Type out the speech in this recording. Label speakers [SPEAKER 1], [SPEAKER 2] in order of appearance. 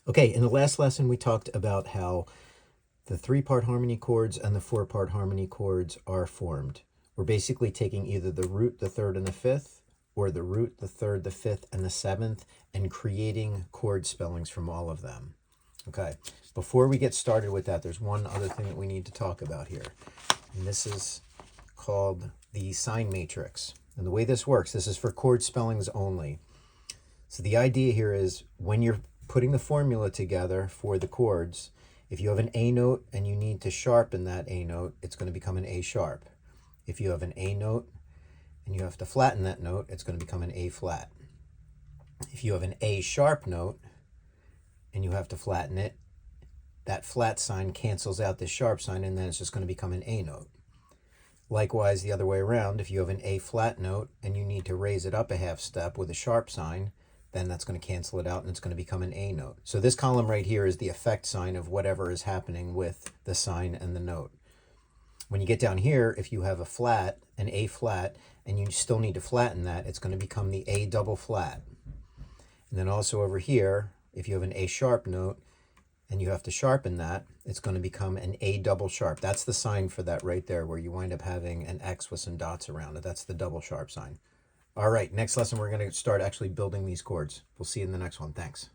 [SPEAKER 1] Okay, in the last lesson we talked about how the 3-part harmony chords and the 4-part harmony chords are formed. We're basically taking either the root, the third, and the fifth, or the root, the third, the fifth, and the seventh, and creating chord spellings from all of them. Okay, before we get started with that, there's one other thing that we need to talk about here. And this is called the sign matrix. And the way this works, this is for chord spellings only. So the idea here is when you're putting the formula together for the chords, if you have an A note and you need to sharpen that A note, it's going to become an A sharp. If you have an A note and you have to flatten that note, it's going to become an A flat. If you have an A sharp note and you have to flatten it, that flat sign cancels out this sharp sign, and then it's just going to become an A note. Likewise, the other way around, if you have an A flat note and you need to raise it up a half step with a sharp sign, then that's going to cancel it out and it's going to become an A note. So this column right here is the effect sign of whatever is happening with the sign and the note. When you get down here, if you have a flat, an A flat, and you still need to flatten that, it's going to become the A double flat. And then also over here, if you have an A sharp note and you have to sharpen that, it's going to become an A double sharp. That's the sign for that right there, where you wind up having an X with some dots around it. That's the double sharp sign. All right, next lesson we're going to start actually building these chords. We'll see you in the next one. Thanks.